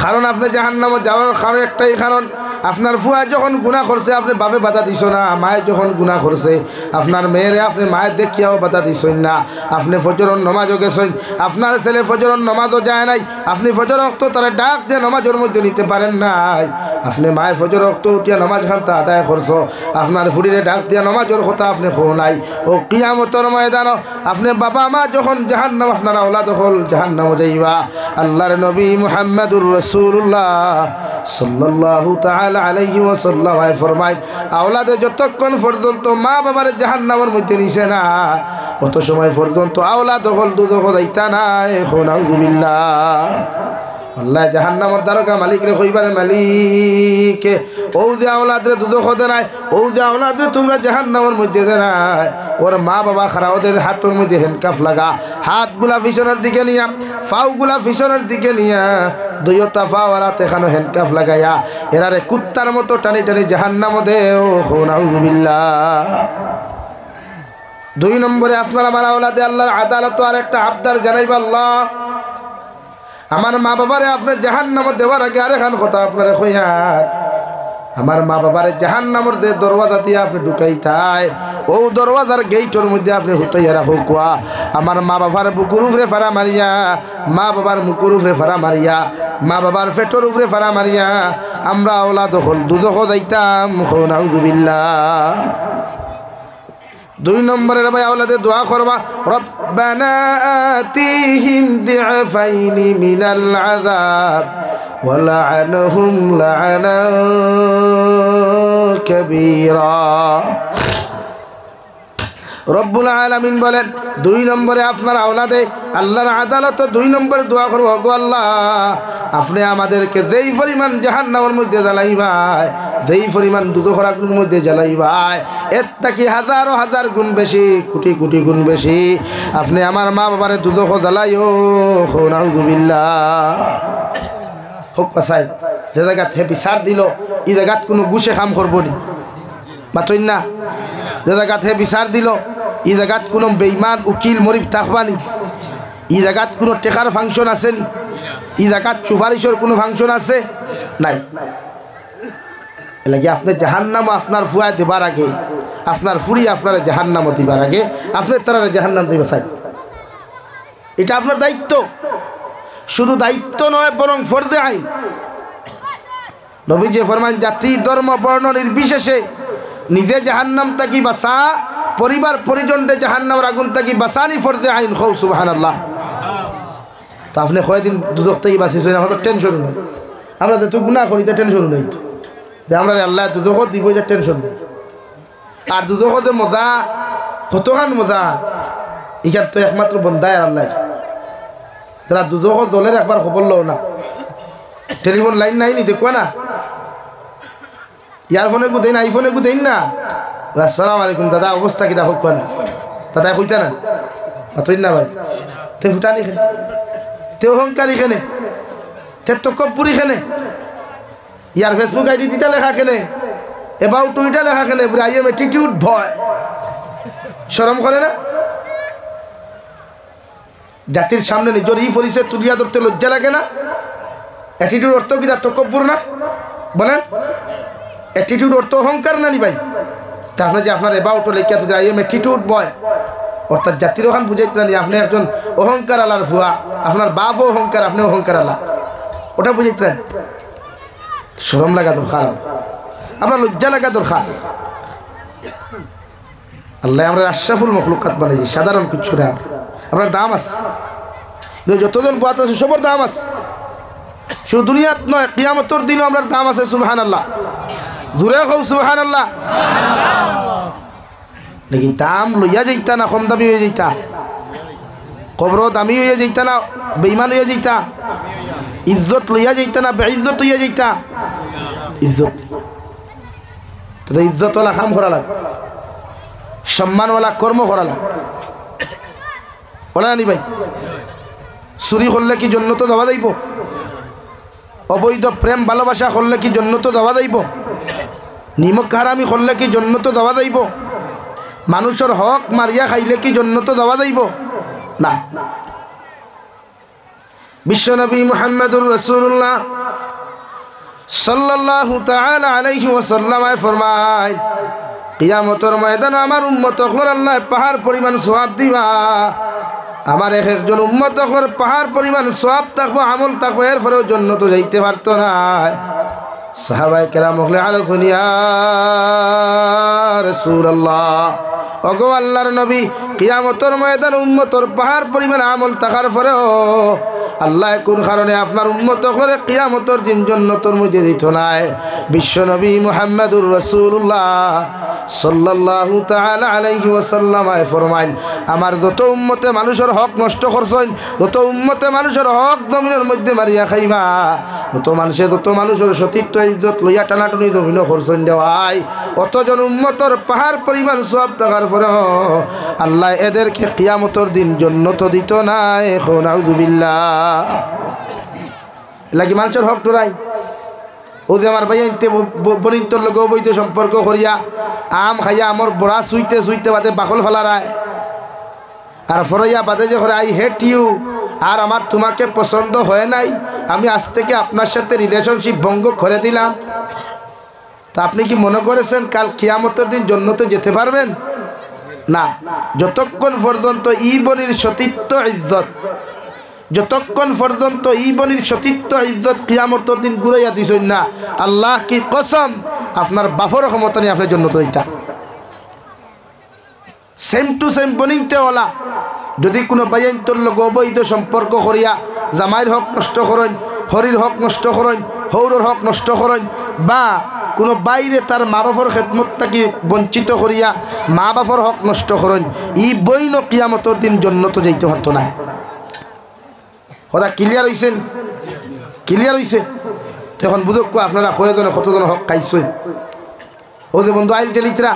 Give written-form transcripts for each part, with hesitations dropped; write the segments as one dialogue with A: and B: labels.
A: কারণ আপনি জাহান্নামে যাওয়ার কারণ একটাই কারণ, আপনার ফুয়া যখন গুনাহ করছে আপনি বাপে বাধা দিছ না, মায়ে যখন গুনাহ করছে আপনার মেয়েরে আপনি মায়ের দেখিয়াও বাধা দিছেন না। আপনি ফজরের নামাজও গেছেন, আপনার ছেলে ফজরের নামাজও যায় নাই, আপনি ফজর ওয়াক্ত তারা ডাক দিয়ে নামাজের মধ্যে নিতে পারেন নাই। আপনি মায়ের ফজর ওয়াক্ত উঠিয়া নামাজ খানটা আদায় করছো, আপনার ফুড়িরে ডাক দিয়া নামাজের কথা আপনি খো নাই। ও কিয়ামতের ময়দানও আপনি বাবা মা যখন জাহান্নাম আপনার আওলাদ হল জাহান্নামে যাইবা। আল্লাহর নবী মুহাম্মদুর রাসূলুল্লাহ সাল্লাল্লাহু তাআলা আলাইহি ওয়াসাল্লাম ফরমায়, আওলাদে যতক্ষণ পর্যন্ত মা বাবার জাহান্নামের মধ্যে নিছে না অত সময় পর্যন্ত আওলাদ হল দুদক যাইতা নাই। নাউযুবিল্লাহ। আল্লাহ জাহান্নামের দ্বারকা মালিকরে কইবারে, মালিক ও যে আওলাদরে দুদক দে নাই, ও যে আওলাদরে তোমরা জাহান্নামের মধ্যে দে নাই, ওর মা বাবা খারা ওদের হাতের মধ্যে হ্যান্ডকাফ লাগা, হাতগুলা পিছনের দিকে নিয়া পাওগুলা পিছনের দিকে নিয়া দুইটা পাও আর হাতে খানো হ্যান্ডকাফ লাগাইয়া এরারে কুত্তার মতো টানি টানি জাহান্নামে দেও। নাউযুবিল্লাহ। 2 নম্বরে আপনার আমার আওলাদে আল্লাহর আদালত আর একটা আবদার জানাইবা, আল্লাহ আমার মা বাবারে আপনার জাহান্নামে দেওয়ার আগে আরেকখান কথা আপনারা কইয়ার, আমার মা বাবারে জাহান্নামের দরওয়াজা দিয়ে আপনি ঢুকাইতাই, ও দরওয়াজার গেইটের মধ্যে আপনি হুতাইয়া রাখো কুয়া। আমার মা বাবার বুকুর উপরে ফাড়া মারিয়া, মা বাবার মুকুর উপরে ফাড়া মারিয়া, মা বাবার পেটের উপরে ফাড়া মারিয়া আমরা আওলাদ হল দুদক যাইতাম। নাউযুবিল্লাহ। 2 নম্বরের ভাই আওলাদে দোয়া করবা, রব্বানা আতিহিম দি'ফাইনি মিনাল আযাব ওয়া লা'আনহুম লা'নান কাবীরা। রব্বুল আলামিন বলেন 2 নম্বরে আপনার আওলাদে আল্লাহর আদালত 2 নম্বরে দোয়া করব, গো আল্লাহ আপনি আমাদেরকে যেই পরিমাণ জাহান্নামের মধ্যে জ্বালাইবাই, যেই পরিমাণ দুজখের আগুনের মধ্যে জ্বালাইবাই, এর থেকে হাজারো হাজার গুণ বেশি, কোটি কোটি গুণ বেশি আপনি আমার মা বাবারে দুজখ জ্বালাইও। নাউযুবিল্লাহ। হোক পাসাই যে জায়গাত হে বিচার দিল এই জায়গাত কোনো গুছে কাম করবো নি, বাতইন না। যে জায়গাত হে বিচার দিল এই জায়গাত কোনো বেঈমান উকিল মরিব থাকবানি, এই জায়গাত কোনো টেকার ফাংশন আছে নি, এই জায়গাত সুপারিশের কোনো ফাংশন আছে নাই। এলাকি আপনার জাহান্নাম আপনার ফুয়া দেবার আগে, আপনার ফুরি আপনার জাহান্নাম দিবার আগে আপনার তারা জাহান্নাম দিবে চাই, এটা আপনার দায়িত্ব। শুধু দায়িত্ব নয় বরং ফরজে আইন। নবীজি ফরমান, জাতি ধর্ম বর্ণ নির্বিশেষে নিজে জাহান্নাম থাকি বাঁচা, পরিবার পরিজনরে জাহান্নামের আগুন থাকি বাঁচানি ফরজে আইন। খৌ সুবহানাল্লাহ। তো আপনি কয়দিন দুজক থেকে বাঁচিয়েছেন, আমাদের টেনশন নেই। আমরা তো গুনাহ করি তো টেনশন নেই, যে আমরা আল্লাহ দুজকত দিব যে টেনশন নেই। আর দুজকতে মজা কতখান মজা, এখান তো একমাত্র বন্ধায় আল্লাহ। যারা দুজকত দলের একবার খবর লো না, টেলিফোন লাইন নাই নি দেখো না, ইয়ারফোনে গু দেন আইফোনে গু দেন না, আসসালামু আলাইকুম দাদা অবস্থা কিটা হোক না, দাদা কইতা না অতই না ভাই, তে ফুটানি খেনে, তে অহংকারী খেনে, তে তকব্বুরি খেনে, ইয়ার ফেসবুক আইডি দিটা লেখা কেনে, এবার টুইটা লেখা কেনে, আই এম অ্যাটিটিউড ভয়, শরম করে না? জাতির সামনে নিজের এই পরিচয় তুলিয়া ধরতে লজ্জা লাগে না? অ্যাটিটিউড অর্থ কি তার তকব্বুর না? বলেন, অ্যাটিটিউড অর্থ অহংকার না নি ভাই? তা আপনার যে আপনার এবার অটো লেখা আই এম অ্যাটিটিউড বয়, অর্থাৎ জাতির ওখান বুঝাইতে না আপনি একজন অহংকার আলার ভুয়া, আপনার বাপও অহংকার, আপনি অহংকার আলা, ওটা বুঝাইতে না। শরম লাগা দরকার, আমরা লজ্জা লাগা দরকার। আল্লাহ আমরা আশরাফুল মখলুকাত বানাইছি, সাধারণ কিছু না। আপনার দাম আছে, যতজন বাত আছে সবার দাম আছে, শুধু দুনিয়াত নয় কিয়ামতের দিনও আমরা দাম আছে। সুবহানাল্লাহ, জোরে কও সুবহানাল্লাহ। লেকিন দাম লইয়া যাইতা না, কম দামি হয়ে যাইতা, কবর দামি হয়ে যাইতা না, বেঈমান হয়ে যাইতা, ইজ্জত লইয়া যাইতা না, বেইজ্জত হইয়া যাইতা। ইজ্জত তো ইজ্জতওয়ালা কাম করা লাগে, সম্মানওয়ালা কর্ম করা লাগে, বলা নি ভাই? চুরি করলে কি জন্নত যাওয়া যাইব? অবৈধ প্রেম ভালোবাসা করলে কি জন্নত যাওয়া যাইব? নিমক হারামি করলে কি জন্নত যাওয়া যাইব? মানুষের হক মারিয়া খাইলে কি জন্নত যাওয়া যাইব? না। বিশ্বনবী মুহাম্মদুর রাসূলুল্লাহ সাল্লাল্লাহু তাআলা আলাইহি ওয়াসাল্লাম ফরমায় কিয়ামতের ময়দানে আমার উম্মত হল আল্লাহ পাহাড় পরিমাণ সওয়াব দিবা। আমার এক একজন উম্মত হল পাহাড় পরিমাণ সওয়াব থাকবো, আমল থাকবো, এরপরেও জান্নাতে যাইতে পারতো না। সাহাবায়ে কেরাম বলে আলাইকুম ইয়া রাসূলুল্লাহ, ওগো আল্লাহর নবী, কিয়ামতের ময়দানে উম্মতর পাহাড় পরিমাণ আমল থাকার পরেও আল্লাহ কোন কারণে আপনার উম্মত করে কিয়ামতের দিন জান্নাতের মধ্যে দিত নাই? বিশ্বনবী মুহাম্মদুর রাসূলুল্লাহ সাল্লাল্লাহু তাআলা আলাইহি ওয়াসাল্লাম ফরমাইন, আমার যত উম্মতে মানুষের হক নষ্ট করছেন, যত উম্মতে মানুষের হক জমিনের মধ্যে মারিয়া খাইবা, যত মানুষের সতীত্ব ইজ্জত লইয়া টানাটুনি জমিন করছেন দেওয়াই, অতজন উম্মতর পাহাড় পরিমাণ সওয়াব থাকার পরেও আল্লাহ এদেরকে কিয়ামতের দিন জান্নাত দিত না। এখন আউযুবিল্লাহ, লাগি মানুষের হক টোরাই। ও যে আমার ভাই আনতে বনিন্তর লোক বইত সম্পর্ক করিয়া আম খাইয়া আমার বড়া সুইতে সুইতে বাদে বাকল ফেলারায়, আর ফরাইয়া বাদে যে করে আই হেট ইউ, আর আমার তোমাকে পছন্দ হয় নাই, আমি আজ থেকে আপনার সাথে রিলেশনশিপ ভঙ্গ করে দিলাম। তা আপনি কি মনে করেছেন কাল কিয়ামতের দিন জান্নাতে যেতে পারবেন? না, যতক্ষণ পর্যন্ত ই বনির সতীত্ব ইজ্জত, যতক্ষণ পর্যন্ত ই বনির সতীত্ব ইজ্জত কিয়ামতের দিন ঘুরাইয়া দিছেন না, আল্লাহ কি কসম আপনার বাফর ক্ষমতা নিয়ে আপনার জান্নাতে যাইতা। সেম টু সেম বনিতে ওলা যদি কোনো বাইন্তর লোক অবৈধ সম্পর্ক করিয়া জামাইর হক নষ্ট করেন, হরির হক নষ্ট করেন, হৌরর হক নষ্ট করেন, বা কোনো বাইরে তার মা বাপর খেদমত থাকি বঞ্চিত করিয়া মা বাপর হক নষ্ট করেন, ই বইন কিয়ামতের দিন জান্নাতে যাইতে পারতো না। ওরা ক্লিয়ার হইছেন? ক্লিয়ার হইছে? তখন বুঝক আপনারা কয়জনে কতজন হক খাইছেন? ও যে বন্ধু আইল টেলিত্রা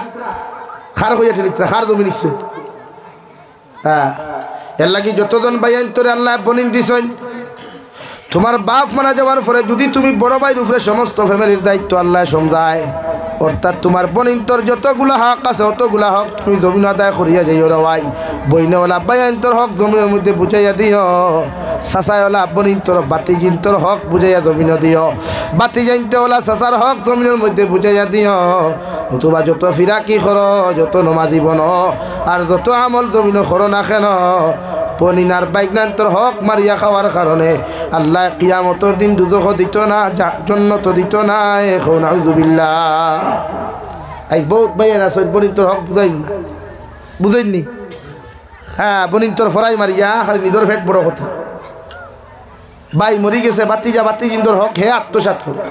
A: খার হইয়া টেলিত্রা খার জমি নিচ্ছে। হ্যাঁ, এর লাগি যতজন ভাই আইন্তরে আল্লাহ বনিন দিছেন, তোমার বাপ মারা যাওয়ার পরে যদি তুমি বড় ভাইয়ের উপরে সমস্ত ফ্যামিলির দায়িত্ব আল্লাহ সমঝায়, অর্থাৎ তোমার বনিন্তর যতগুলা হক আছে অতগুলা হক তুমি জমিন আদায় করিয়া যাইও রাই। বইনেওয়ালা ভাই আইন্তর হক জমিনের মধ্যে বুঝাইয়া দিও, সাসাইওয়ালা বনিন্তর বাতিজিন্তর হক বুঝাইয়া জমিন দিও, বাতি জানতেওয়ালা সাসার হক জমিনের মধ্যে বুঝাইয়া দিও। নতুবা যত ফিরাকি করো, যত নমাজি বনো, আর যত আমল জমিন করো না কেন, পনিনার বাইকনান্তর হক মারিয়া খাওয়ার কারণে আল্লাহ কিয়ামতের দিন দুজখ দিত না, জান্নাত দিত না। এখন আউযুবিল্লাহ, আই বহুত ভাইয়ের আছে বনিন্তর হক বুঝাইনি। হ্যাঁ, বনিন্তর ফরাই মারিয়া খালি নিজের ফেট বড় কথা। ভাই মরি গেছে, বাতিজিন্দর হক হে আত্মসাৎ করে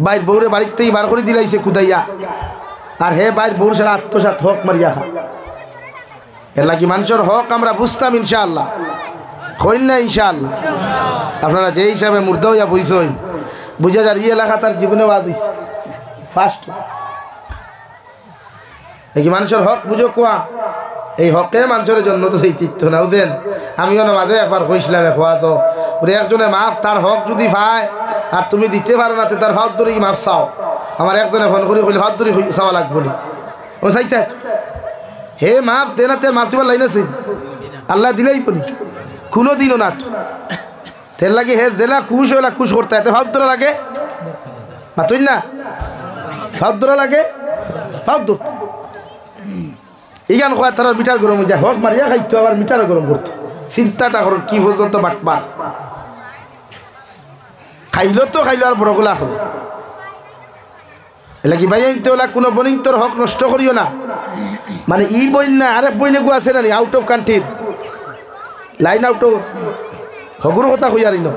A: বাইর বউরে বাড়িতেই বার করে দিলাইছে কুদাইয়া, আর হে বাইর বউর সারা আত্মসাৎ হক মারিয়া খা। এর লাগি মানুষের হক আমরা বুঝতাম ইনশাআল্লাহ, হইন না ইনশাআল্লাহ। আপনারা যে হিসাবে মুর্দা হইয়া বুঝছেন, বুঝা যার ই এলাকা তার জীবনে বাদ হইছে ফার্স্ট। এই মানুষের হক বুঝো কোয়া, এই হকে মানুষের জন্য তো সেই তীর্থ না দেন। আমিও না মাঝে একবার কইছিলাম খোয়া তো ওরে একজনে মাফ তার হক যদি পায় আর তুমি দিতে পারো না, তার হক ধরে মাফ চাও। আমার একজনে ফোন করে কইলে হক ধরে চাওয়া লাগবো নি, ও চাইতে হে মাফ দে না, তের মাফ দিবার লাইন আছে আল্লাহ দিলেই বলি কোনো দিনও না। তের লাগে হে জেলা খুশ হইলা খুশ করতে এতে হক ধরা লাগে মাতুই না, হক ধরা লাগে হক ধর ইগান কয় তার মিটার গরম যায়, হক মারিয়া খাইতো আবার মিটার গরম করতো। চিন্তাটা করো কি পর্যন্ত বাটবার খাইলো তো খাইলো আর বড়গুলা হলো। এলা কি ভাই ওলা কোনো বনিন্তর হক নষ্ট করিও না। মানে ই বইন না আরেক বইনে গু আছে না আউট অফ কান্ট্রির লাইন আউট অফ হগুর কথা কইয়ারি ন।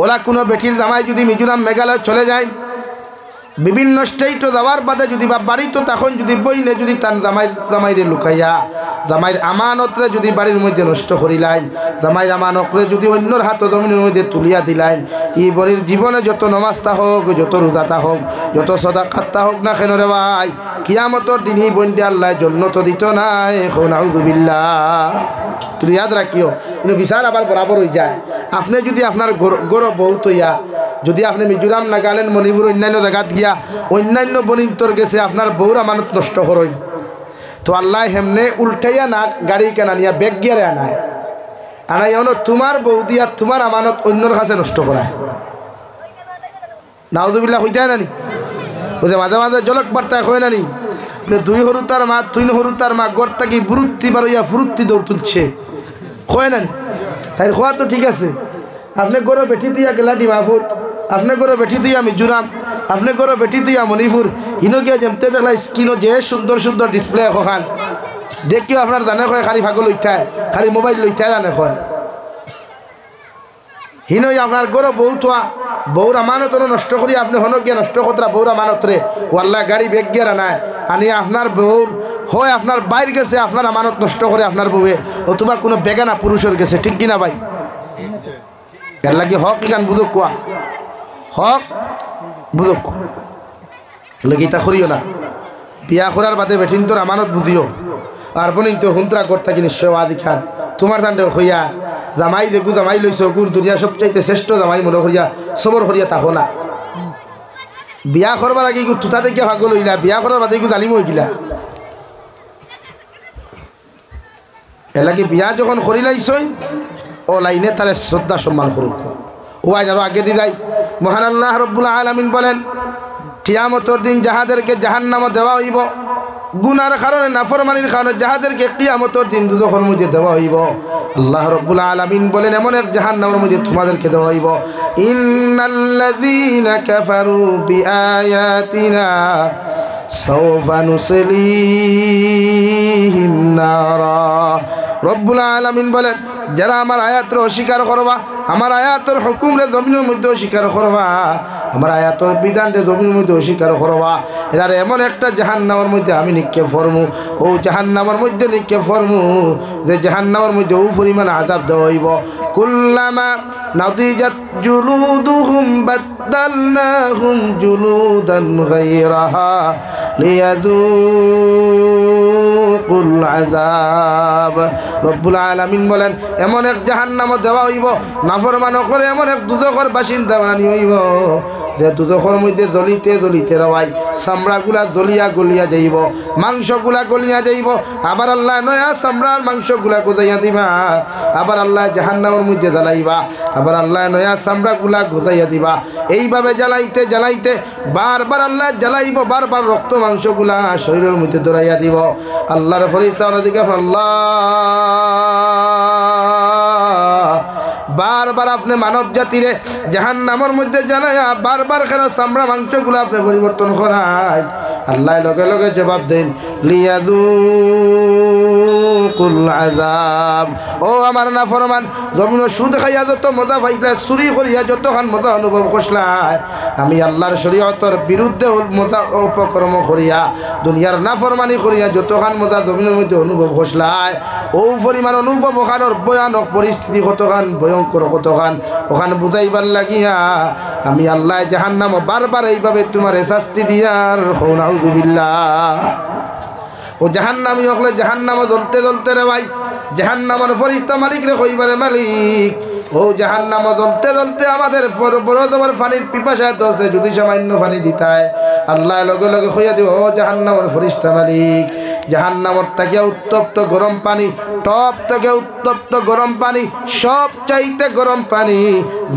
A: ওলা কোনো বেটির জামাই যদি মিজোরাম মেঘালয় চলে যায়, বিভিন্ন স্টেটে যাওয়ার বাদে যদি বা বাড়িতে তখন যদি বইনে যদি তার জামাইরে লুকাইয়া জামাইর আমানতরে যদি বাড়ির মধ্যে নষ্ট করিলাইন, জামাইর আমানতরে যদি অন্যর হাত জমিনের মধ্যে তুলিয়া দিলাইন, এই বনির জীবনে যত নমাজটা হোক, যত রোজাটা হোক, যত সাদাকাতটা হোক না কেন রে ভাই, কিয়ামতের দিন এই বইনটি আল্লাহ জান্নাত দিত না। এখন আউযুবিল্লাহ, তুমি ইয়াদ রাখিও, কিন্তু বিচার আবার বরাবর হয়ে যায়। আপনি যদি আপনার গৌরব বহুত হইয়া যদি আপনি মিজোরাম নাগাল্যান্ড মণিপুর অন্যান্য জায়গাত গিয়া অন্যান্য বনিন্তর গেছে আপনার বউর আমানত নষ্ট করেন, তো আল্লাহ হেমনে উল্টাইয়া না গাড়ি কেনা নিয়া ব্যাগ গিয়ারে আনায় আনাই এমন তোমার বৌদি আর তোমার আমানত অন্যর কাছে নষ্ট করায় নাউজুবিল্লাহ হইতে হয় নানি বুঝে মাঝে মাঝে জলক বার্তায় হয় নানি দুই হরু তার মা তিন হরু তার মা গড়টা কি বুরুত্তি বারইয়া ফুরুত্তি দৌড় তুলছে হয় নানি তাই খোয়া তো ঠিক আছে আপনি গরো বেঠি দিয়া গেলা ডিমাপুর আপনি গরো বেঠি দিয়া মিজোরাম আপনি গরো বেঠি দিয়া মণিপুর হিনো গিয়া যেমতে দেখলা স্ক্রিনও যে সুন্দর সুন্দর ডিসপ্লে এখন দেখিও আপনার জানে কয় খালি ভাগো লইতায় খালি মোবাইল লইতায় জানে কয় হিনই আপনার গরো বউ তোয়া বউর আমানত নষ্ট করি আপনি হন গিয়া নষ্ট কতরা বউর আমানত রে ওয়াল্লা গাড়ি বেগ গিয়া নাই আনি আপনার বউর হয় আপনার বাইর গেছে আপনার আমানত নষ্ট করে আপনার বউয়ে অথবা কোনো বেগানা পুরুষের গেছে ঠিক কিনা ভাই এর লাগে হক ইখান বুঝক কোয়া হক বুঝক লগিতা করিও না বিয়া করার বাদে বেঠিন তোর আমানত বুঝিও আর বনিন তো হুন্ত্রা করতে কি নিশ্চয় আদি খান তোমার দান্ডে হইয়া জামাই দেখু জামাই লইছ গুণ দুনিয়া সবচাইতে শ্রেষ্ঠ জামাই মনে করিয়া সবর করিয়া তাহো না বিয়া করবার আগে তুতা দেখিয়া ভাগ্য লইলা বিয়া করার বাদে জালিম হয়ে গিলা এলাকি বিয়া যখন করি লাইছই ও লাইনে তাহলে শ্রদ্ধা সম্মান করুক ও আজ আরো আগে দি যাই মহান আল্লাহ রব্বুল আলামিন বলেন কিয়ামতের দিন যাহাদেরকে জাহান্নামে দেওয়া হইব গুনার কারণে নাফরমানির কারণে যাহাদেরকে কিয়ামতের দিন দুজখের মধ্যে দেওয়া হইব আল্লাহ রব্বুল আলামিন বলেন এমন এক জাহান্নামের মধ্যে তোমাদেরকে দেওয়া হইব ইন্নাল্লাযীনা কাফারু বিআয়াতিনা সাওফা নুসলিহিম নারা রব্বুল আলামিন বলেন যারা আমার আয়াতের অস্বীকার করবা আমার আয়াতের হুকুমরে জমিনের মধ্যে অস্বীকার করবা আমার আয়াতের বিধানরে জমিনের মধ্যে অস্বীকার করবা এরারে এমন একটা জাহান্নামের মধ্যে আমি নিক্ষেপ ফরমু ও জাহান্নামের মধ্যে নিক্ষেপ ফরমু যে জাহান্নামের মধ্যে ও পরিমাণ আযাব দেওয়া হইব কুল্লামা নাদিজাত জুলুদুহুম বাদদালনাহুম জুলুদান গায়রাহা লিয়াযুকুল আযাব রব্বুল আলামিন বলেন এমন এক জাহান্নাম দেওয়া হইব নাফরমান করে এমন এক দুজখের বাসিন্দা বানানি হইব যে দুজখের মধ্যে জ্বলিতে জ্বলিতে রওয়াই চামড়াগুলা জ্বলিয়া গলিয়া যাইব মাংসগুলা গলিয়া যাইব আবার আল্লাহ নয়া চামড়ার মাংসগুলা গোজাইয়া দিবা আবার আল্লাহ জাহান্নামের মধ্যে জ্বালাইবা আবার আল্লাহ নয়া চামড়াগুলা গোজাইয়া দিবা এইভাবে জ্বালাইতে জ্বালাইতে বারবার আল্লাহ জ্বালাইব বারবার রক্ত মাংসগুলা শরীরের মধ্যে দৌড়াইয়া দিব আল্লাহর ফরিস্তা দিকে আল্লাহ বারবার আপনি মানব জাতিরে জাহান্নামের মধ্যে জানায়া বারবার কেন চামড়া মাংসগুলো আপনি পরিবর্তন করায় আল্লাহ লগে লগে জবাব দেন লিয়াযুকুল আযাব ও আমার নাফরমান জমিন সুদ খাইয়া যত মজা পাইলা চুরি করিয়া যতখান মজা অনুভব করছলাই আমি আল্লাহর শরীয়তের বিরুদ্ধে মজা উপকর্ম করিয়া দুনিয়ার নাফরমানি করিয়া যতখান মজা জমিনের মধ্যে অনুভব করছলাই ও পরিমাণ অনুভব ওখানোর ভয়ানক পরিস্থিতি কতখান ভয়ঙ্কর কতখান ওখানে বুঝাইবার লাগিয়া আমি আল্লাহ জাহান্নাম বারবার এইভাবে তোমার শাস্তি দিয়ার নাউযুবিল্লাহ ও জাহান্নামী হলে জাহান্নামে জ্বলতে জ্বলতে রে ভাই জাহান্নামের ফরিস্তা মালিক রে কইবারে মালিক ও জাহান্নামে জ্বলতে জ্বলতে আমাদের বড় তোমার পানির পিপাসায় তো আছে যদি সামান্য পানি দিতায় আল্লাহ লগে লগে কইয়া দিব ও জাহান্নামের ফরিস্তা মালিক জাহান্নামের থেকে উত্তপ্ত গরম পানি টপ থেকে উত্তপ্ত গরম পানি সব চাইতে গরম পানি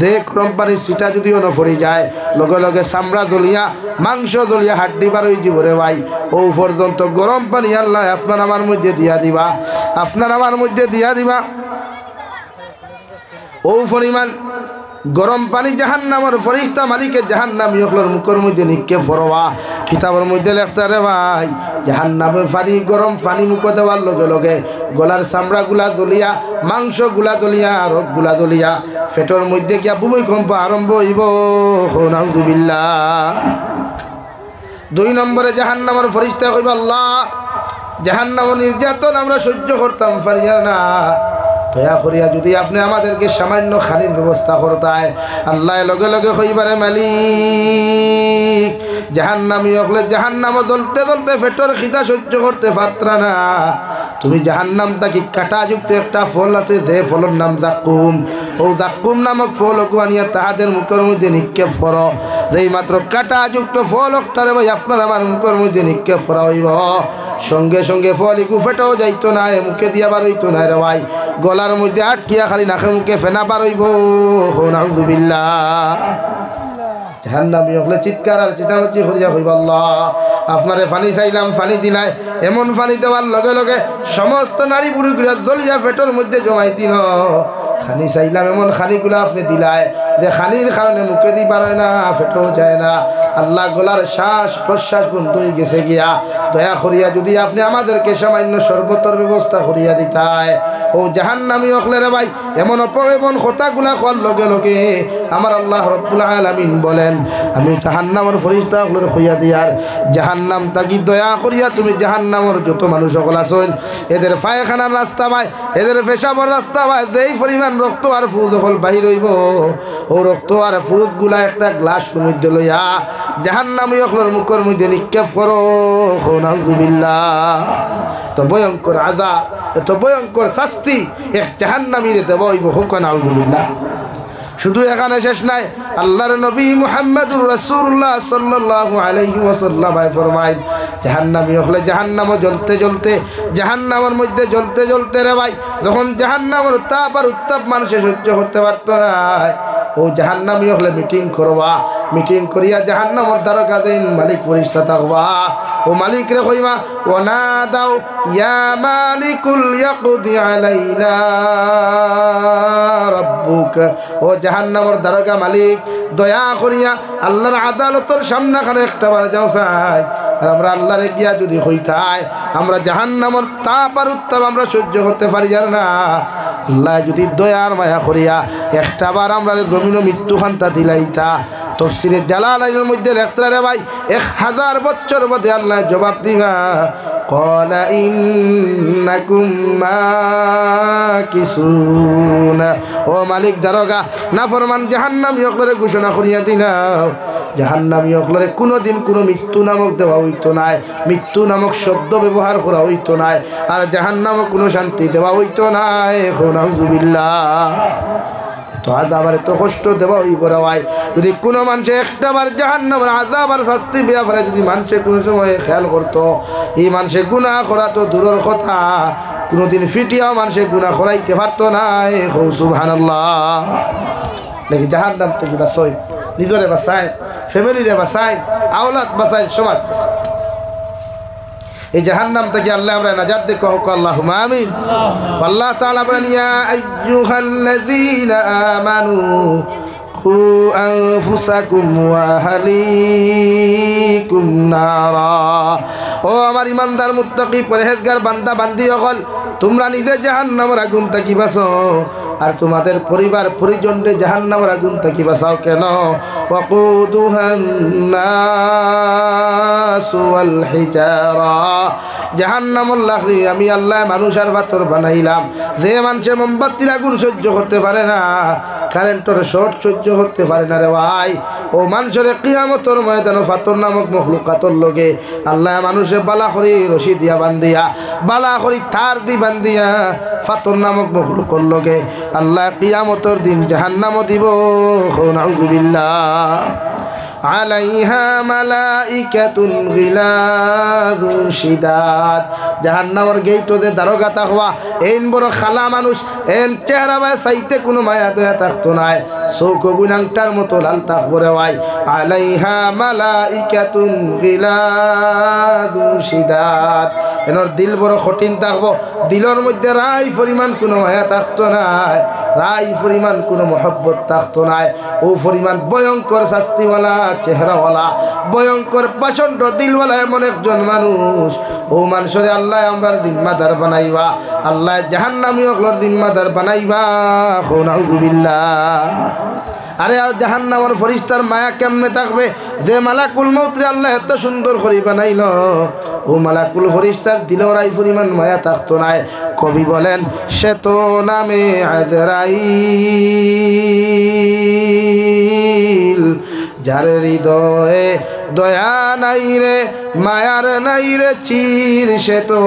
A: যে গরম পানি সিটা যদিও না পড়ে যায় লগে লগে চামড়া জ্বলিয়া মাংস জ্বলিয়া হাড্ডি বার হয়ে যাব রে ভাই ও পর্যন্ত গরম পানি আল্লাহ আপনার আমার মধ্যে দিয়া দিবা আপনার আমার মধ্যে দিয়া দিবা ও পরিমাণ গরম পানি জাহান্নামের ফরিস্তা মালিকে জাহান্নামী হকলের মুখের মধ্যে নিক্ষেপ করবা কিতাবের মধ্যে লেখতে রে ভাই জাহান্নামের পানি গরম পানি মুখ দেওয়ার লগে লগে গলার চামড়াগুলা জ্বলিয়া মাংসগুলা জ্বলিয়া রগগুলা জ্বলিয়া পেটের মধ্যে গিয়া ভূমিকম্প আরম্ভ হইব নাউযুবিল্লাহ 2 নম্বরে জাহান্নামের ফরিস্তা কইব আল্লাহ জাহান্নামের নির্যাতন আমরা সহ্য করতাম পারিয়া না দয়া করিয়া যদি আপনি আমাদেরকে সামান্য খানির ব্যবস্থা করতায় আল্লাহ লগে লগে হইবারে মালিক জাহান্নামী হলে জাহান্নামে জ্বলতে জ্বলতে পেটের খিদা সহ্য করতে পারতা না তুমি জাহান্নামটাকে কাঁটাযুক্ত একটা ফল আছে যে ফলের নাম জাক্কুম ও জাক্কুম নামক ফল আনিয়া তাহাদের মুখের মধ্যে নিক্ষেপ করো যেই মাত্র কাঁটাযুক্ত ফল ওটারে ভাই আপনার আমার মুখের মধ্যে নিক্ষেপ করা হইব সঙ্গে সঙ্গে ফলিকু ফেটাও যাইতো না, মুখে দিয়া বার হইতো না রে ভাই, গলার মধ্যে আটকিয়া খালি নাকে মুখে ফেনা বার হইব। নাউযুবিল্লাহ। জাহান্নামী হলে চিৎকার আর চিৎকারচি করিয়া হইব, আল্লাহ আপনারে পানি চাইলাম, পানি দিলাই। এমন পানি দেওয়ার লগে লগে সমস্ত নারী পুরুষগুলা জ্বলিয়া পেটের মধ্যে জমাই দিল। খানি চাইলাম, এমন খানিগুলা আপনি দিলাই যে খানির কারণে মুখে দি পারে না, পেটেও যায় না। আল্লাহ গলার শ্বাস প্রশ্বাস বন্ধ হয়ে গেছে গিয়া। দয়া করিয়া যদি আপনি আমাদেরকে সামান্য সর্বতর ব্যবস্থা করিয়া দিতায়। ও জাহান্নামী হলে রে ভাই, এমন এমন কথাগুলা কর লগে লগে আমার আল্লাহ রব্বুল আলামিন বলেন, আমি জাহান্নামের ফেরেশতা হলে কইয়া দিয়ার জাহান্নাম তাকি দয়া করিয়া তুমি জাহান্নামের যত মানুষ সকল আছেন এদের পায়খানার রাস্তা ভাই, এদের পেশাবর রাস্তা ভাই, যেই পরিমাণ রক্ত আর ফুল যখন বাহির হইব, ও রক্ত আর ফুলগুলা একটা গ্লাস মধ্যে লইয়া জাহান্নামী হলের মুখের মধ্যে নিক্ষেপ করো। নাউযুবিল্লাহ। তো ভয়ঙ্কর আযাব, এত ভয়ঙ্কর শাস্তি এক জাহান্নামীর দেব হইব। নাউযুবিল্লাহ। শুধু এখানে শেষ নাই, আল্লাহর নবী মুহাম্মদুর রাসূলুল্লাহ সাল্লাল্লাহু আলাইহি ওয়াসাল্লাম ফরমায়, জাহান্নামী হলে জাহান্নামে জ্বলতে জ্বলতে, জাহান্নামের মধ্যে জ্বলতে জ্বলতে রে ভাই, যখন জাহান্নামের তাপ আর উত্তাপ মানুষে সহ্য করতে পারত না, ও জাহান্নামী হলে মিটিং করবা, মিটিং করিয়া জাহান্নামের দ্বারকা দিন মালিক ফেরেশতা থাকবা। ও মালিক রে কইবা, ও না দাও ইয়া মালিকুল ইয়াকদি আলাইনা রাব্বুক। ও জাহান্নামের দ্বারকা মালিক দয়া করিয়া আল্লাহর আদালতের সামনাখানে একটাবার যাও চাই। আর আমরা আল্লাহরে গিয়া যদি হইতায়, আমরা জাহান্নামের তাপ আর উত্তাপ আমরা সহ্য করতে পারি না। আল্লাহ যদি দয়ার মায়া করিয়া একটাবার আমরা জমিন মৃত্যু খান্তা দিলাইতা। তফসিরে জালালাইনের মধ্যে লেখতে রে ভাই, 1000 বছর বাদে আল্লাহ জবাব দিবা, ক্বালা ইন্নাকুম মাকিসুন। ও মালিক দারোগা, নাফরমান জাহান্নামী হকলরে ঘোষণা করিয়া দিলাও, জাহান্নামী হকলরে কোনোদিন কোনো মৃত্যু নামক দেওয়া হইতো নাই, মৃত্যু নামক শব্দ ব্যবহার করা হইতো নাই, আর জাহান্নামে কোনো শান্তি দেওয়া হইতো নাই। নাউযুবিল্লাহ। তো আযাব আর তো কষ্ট দেওয়া হইব রে ভাই। যদি কোনো মানুষে একটাবার জাহান্নামের আযাব আর শাস্তি ব্যাপারে যদি মানুষে কোনো সময় খেয়াল করতো, এই মানুষে গুনাহ করা তো দূরের কথা, কোনোদিন ফিটিয়াও মানুষে গুনাহ করাইতে পারতো না। সুবহানাল্লাহ। নাকি জাহান্নাম থেকে বাঁচাই, নিজরে বাঁচাই, ফ্যামিলিরে বাঁচাই, আওলাদ বাঁচাই, সমাজ বাঁচাই। এই জাহান্নাম থেকে আল্লাহ আমরা নাজাত দে, কহ আল্লাহুম্মা আমিন। আল্লাহ তাআলা বলেন, ইয়া আইয়ুহাল্লাযীনা আমানু কু আনফুসাকুম ওয়া আহলিকুম নারা। ও আমার ইমানদার মুত্তাকি পরহেজগার বান্দা বান্দি সকল, তোমরা নিজে জাহান্নামের আগুন থেকে বাঁচো আর তোমাদের পরিবার পরিজনকে জাহান্নামের আগুন থেকে বাঁচাও। কেন? ওয়াকুদুহান নাসু ওয়াল হিজারা। জাহান্নামুল লাহরি আমি আল্লাহ মানুষ আর পাথর বানাইলাম। যে মানুষে মোমবাতির আগুন সহ্য করতে পারে না, কারেন্টের শর্ট সহ্য করতে পারে না রে ভাই, ও মানুষের কিয়ামতের ময়দানে পাথর নামক মখলুকাতর লগে আল্লাহ মানুষে বালা করি রশি দিয়া বান্ধিয়া, বালা করি তার দি বান্ধিয়া পাথর নামক মখলুকর লগে আল্লাহ কিয়ামতের দিন জাহান্নাম দিব। নাউযুবিল্লাহ। আলাইহা মালাইকাতুন গিলাযুন শিদাদ। জাহান্নামের গেইটে দারোগা থাকবা, এন বড় খালা মানুষ, এন চেহারা ভাই চাইতে কোনো মায়া দয়া থাকতো নাই, চৌক গুনাংটার মতো লাল থাকবো রে ভাই। আলাইহা মালাইকাতুন গিলাযুন শিদাদ। এনর দিল বড় কঠিন থাকবো, দিলের মধ্যে রাই পরিমাণ কোনো মায়া থাকতো নাই, রাই পরিমাণ কোনো মহব্বত থাকতো নাই। ও পরিমাণ ভয়ঙ্কর শাস্তিওয়ালা চেহারাওয়ালা, ভয়ঙ্কর প্রচণ্ড দিলওয়ালা এমন একজন মানুষ, ও মানুষরে আল্লাহ আমরা জিম্মাদার বানাইবা, আল্লাহ জাহান্নামী হকলর জিম্মাদার বানাইবা। নাউযুবিল্লাহ। আরে আর জাহান্নামের ফেরেশতার মায়া কেমনে থাকবে যে মালাকুল মউতরে আল্লাহ এত সুন্দর করে বানাইল, ও মালাকুল ফেরেশতার দিলেও রাই পরিমাণ মায়া থাকতো নাই। কবি বলেন, সে তো নামে আজরাইল, যার হৃদয়ে দয়া নাই রে মায়ার নাই রে চির, সে তো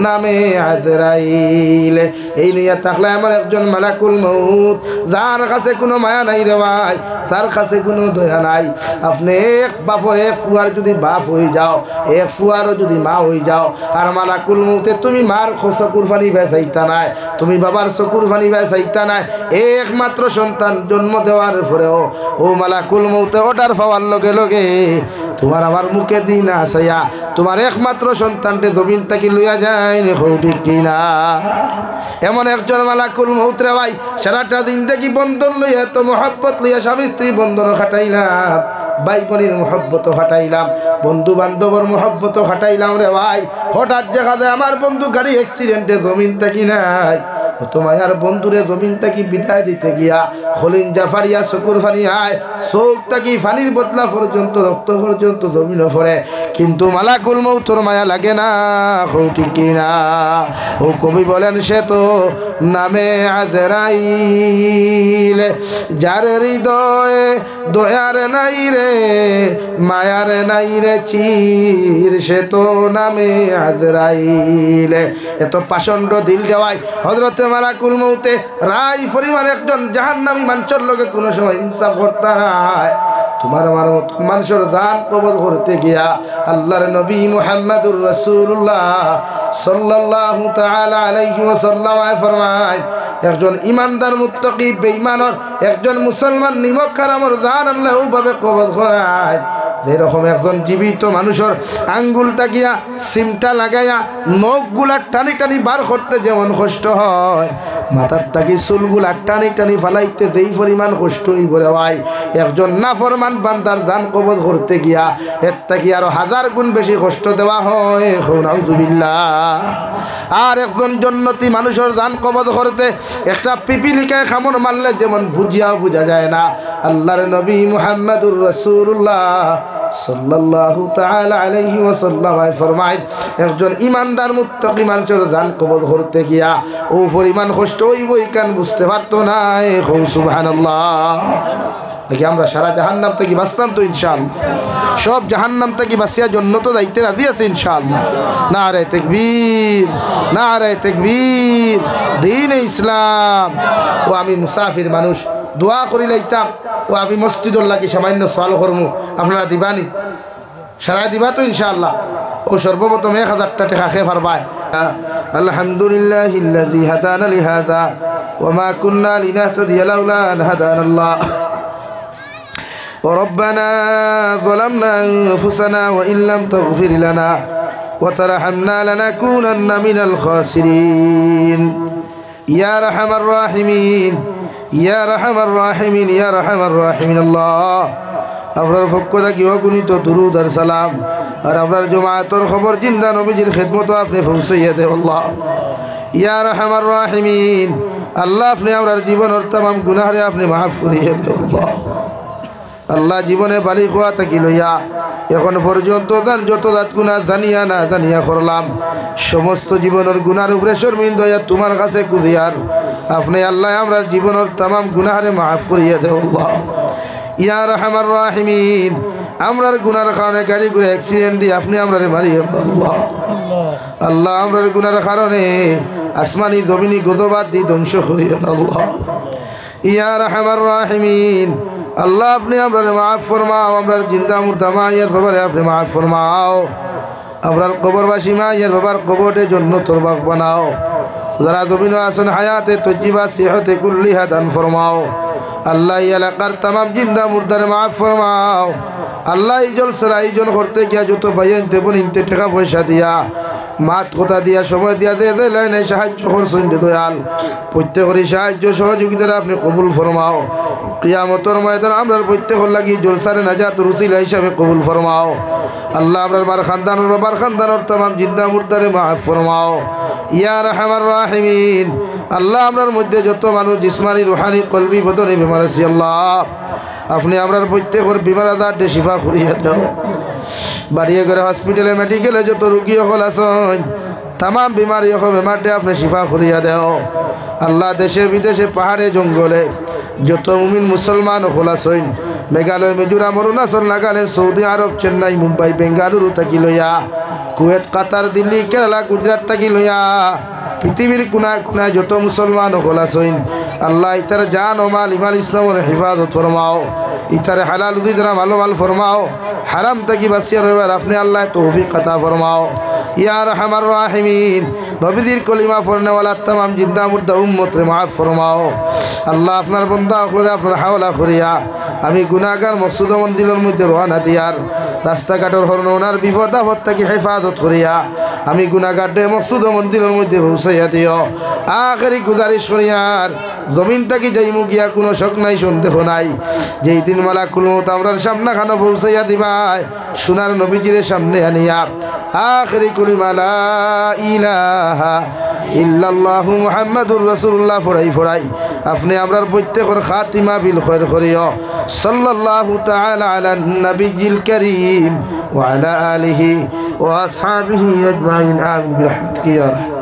A: নামে আজরাইল। এই নিয়ে থাকলে আমার একজন মালাকুল মউত, যার কাছে কোনো মায়া নাই রে ভাই, তার কাছে কোনো দয়া নাই। আপনি এক বাপর এক ফুয়ার যদি বাপ হয়ে যাও, এক ফুয়ারও যদি মা হয়ে যাও, আর মালাকুল মউতে তুমি মার চকুর পানি বেচাইতা নাই, তুমি বাবার চকুর পানি বেচাইতা নাই, একমাত্র সন্তান জন্ম দেওয়ার পরেও ও মালাকুল মউতে অর্ডার পাওয়ার লগে লগে তোমার আমার মুখে দিন আসাইয়া তোমার একমাত্র সন্তানকে জমিন থেকে লইয়া যায় ঠিক কিনা? এমন একজন মালাকুল মউত রে ভাই, সারাটা দিন দেখি বন্ধন লইয়া তো মহব্বত লইয়া স্বামী স্ত্রী বন্ধন খাটাইলাম, ভাই বোনের মহব্বত খাটাইলাম, বন্ধু বান্ধবর মহব্বত খাটাইলাম রে ভাই। হঠাৎ দেখা যায় আমার বন্ধু গাড়ি অ্যাক্সিডেন্টে জমিন থাকি নাই, তোমার বন্ধুরে জমিন থাকি বিদায় দিতে গিয়া খলিন জাফারিয়া চকুর ফানি আয়, চোখ থাকি ফানির বদলা পর্যন্ত রক্ত পর্যন্ত জমিন পড়ে, কিন্তু মালাকুল মউতর মায়া লাগে না ঠিক কিনা? ও কবি বলেন সে তো নামে আজরাইল, যার হৃদয়ে দয়ার নাই রে মায়ার নাই রে চির, সে তো নামে আজরাইল। এত পাষণ্ড দিল দেওয়ায় হযরতে মালাকুল মউতে রাই পরিমাণ একজন জাহান্নামী মানুষের লগে কোনো সময় ইনসাফ করতে নাই। তোমার আমার মতো মানুষের জান কবজ করতে গিয়া আল্লাহর নবী মুহাম্মদুর রাসূলুল্লাহ সাল্লাল্লাহু তাআলা আলাইহি ওয়াসাল্লাম ফরমায়, একজন ইমানদার মুত্তাকি বেঈমানর একজন মুসলমান নিমক হারামর জান আল্লাহ ওভাবে কবজ করায়, এরকম একজন জীবিত মানুষের আঙ্গুলটা গিয়া সিমটা লাগাইয়া নখগুলা টানি টানি বার করতে যেমন কষ্ট হয়, মাথার তাকি চুলগুলা টানি টানি ফালাইতে যেই পরিমাণ কষ্ট হইব রে ভাই, একজন নাফরমান বান্দার জান কবজ করতে গিয়া এর থেকে আরো 1000 গুণ বেশি কষ্ট দেওয়া হয়। নাউযুবিল্লাহ। আর একজন জান্নাতি মানুষের জান কবজ করতে একটা পিপিলিকায় কামড় মারলে যেমন বুঝিয়াও বোঝা যায় না, আল্লাহর নবী মুহাম্মদুর রাসূলুল্লাহ সাল্লাল্লাহু তাআলা আলাইহি ওয়াসাল্লাম ফরমায়, একজন ইমানদার মুত্তাকি মানুষের জান কবজ করতে গিয়া ও পরিমাণ কষ্ট হইবই কান বুঝতে পারতো না। সুবহানাল্লাহ। নাকি আমরা সারা জাহান্নাম থেকে বাঁচলাম তো ইনশাআল্লাহ, সব জাহান্নাম থেকে বাঁচিয়া জান্নাত যাইতে রাজি আছে ইনশাআল্লাহ। নারে তাকবীর, নারে তাকবীর, দ্বীন ইসলাম। ও আমি মুসাফির মানুষ, দোয়া করি লাইতাম, ও আমি মসজিদুল লাগি সামান্য সওয়াল করমু, আপনারা দিবানি? সারা দিবা তো ইনশাআল্লাহ? ও সর্বপ্রথম 1000 টাকা খেয়ে পারবায়। আলহামদুলিল্লাহিল্লাযী হাদানা লিহাযা ওয়া মা কুন্না লিনাহতাদিয়া লাউলা আন হাদানাল্লাহ। ربنا ظلمنا أنفسنا وإن لم تغفر لنا وترحمنا لنكونن من الخاسرين يا أرحم الراحمين يا أرحم الراحمين يا أرحم الراحمين الله আপনার পক্ষ থেকে অগণিত দুরূদ আর সালাম আর আপনার জমায়েতের খবর জিন্দা নবীজির খিদমত আপনি পৌঁছাইয়া দেন আল্লাহ। ইয়া আরহামার রাহিমিন, আল্লাহ আপনি আমার জীবনের तमाम গুনাহরে আপনি মাফ করিয়ে দেন আল্লাহ। আল্লাহ জীবনে বালিগ হওয়া থাকি লইয়া এখন পর্যন্ত যত জাত গুনাহ জানিয়া না জানিয়া করলাম, সমস্ত জীবনের গুনার উপরে শর্মিন্দা হইয়া তোমার কাছে কুদিয়ার আপনি আল্লাহ আমার জীবনের तमाम গুনাহরে মাফ করিয়ে দেন আল্লাহ। ইয়া আরহামার রাহিমিন, আমরার গুনার কারণে গাড়ি ঘুরে অ্যাক্সিডেন্ট দিয়ে আপনি আমরারে মারিয়ে আল্লাহ। আল্লাহ আমরার গুনার কারণে আসমানি জমিনি গজবাদ দিয়ে ধ্বংস করিয়ে আল্লাহ। ইয়া আরহামার রাহিমিন, আল্লাহ আপনি আমরারে মাফ ফরমাও, আমরার জিন্দা মুর্দা মায়ের ব্যাপারে আপনি মাফ ফরমাও, আমরার কবরবাসী মায়ের ব্যাপার কবরে জান্নাতুল বাগ বানাও, যারা জমিন আসন হায়াতে তজ্জিবা সিহতে কুল্লিহা দান ফরমাও। আল্লাহ এলাকার तमाम জিন্দা মুর্দারে মাফ ফরমাও। আল্লাহ এই জলসার আয়োজন করতে গিয়া যত ভাইয়েন দেবন ইনতে টাকা পয়সা দিয়া মাত কথা দিয়া সময় দিয়া দে লাইনে সাহায্য করছেন দয়াল, প্রত্যেকের সাহায্য সহযোগিতা আপনি কবুল ফরমাও। কিয়ামতের ময়দানে আমরার প্রত্যেকের লাগি জলসারে নাজাত রুসিলা হিসাবে কবুল ফরমাও। আল্লাহ আমরার বার খানদানের বাবার খানদানের तमाम জিন্দা মুর্দারে মাফ ফরমাও। ইয়া আরহামার রাহিমিন, আল্লাহ আমরার মধ্যে যত মানুষ জিসমানি রুহানি কলবি বদনে বিমার আছে আল্লাহ আপনি আমরার প্রত্যেকের বিমার আজারতে শিফা করিয়া দাও। বাড়িয়ে করে হসপিটালে মেডিকেলে যত রোগী সকল আছেন तमाम বিমারি হোক বেমারতে আপনি শিফা করিয়া দাও। আল্লাহ দেশে বিদেশে পাহাড়ে জঙ্গলে যত মুমিন মুসলমান সকল আছেন, মেঘালয় মিজোরাম অরুণাচল নাগাল্যান্ড সৌদি আরব চেন্নাই মুম্বাই বেঙ্গালুরু থাকি লইয়া কুয়েত কাতার দিল্লি কেরালা গুজরাট থাকি লইয়া পৃথিবীর কোনায় কোনায় যত মুসলমান সকল আছেন আল্লাহ ইতার জান ও মাল ইমাল ইসলামের হেফাজত ফরমাও। ইতারে হালাল রুজি দ্বারা ভালো ভাল ফরমাও হারাম থেকে বাঁচিয়ে রইবার আপনি আল্লাহ তৌফিক আতা ফরমাও ইয়া আরহামার রাহিমিন নবীদের কলিমা পড়নেওয়ালা तमाम জিন্দা মুর্দা উম্মত রে মাফ ফরমাও আল্লাহ আপনার বান্দা হলে আপনার হাওলা করিয়া আমি গুনাহগার মসজিদ মন্দিরের মধ্যে রওনা দিয়ার রাস্তাঘাটের হরণ ওনার বিপদ আপদ থেকে হেফাজত করিয়া আমি গুনাহগারদের মসজিদ মন্দিরের মধ্যে পৌঁছাইয়া দিও আখেরি গুজারিশ করিয়ার জমিন থেকে যাইমু গিয়া কোনো শক নাই সন্দেহ নাই যেই দিন মালাকুল মউত আমরার সামনে খানো পৌঁছাইয়া দিবাই সোনার নবীজির সামনে আনিয়া আখেরি কলিমা লা ইলাহা ইল্লাল্লাহু মুহাম্মাদুর রাসূলুল্লাহ ফরাই আপনি আমরার প্রত্যেকের খাতিমা বিল খৈর করিও সাল্লাল্লাহু তাআলা আলা নবিয়্যিল কারীম ওয়া আলা আলিহি ওয়া আসহাবিহি আজমাইন আমিন বিরহমাতিকা ইয়া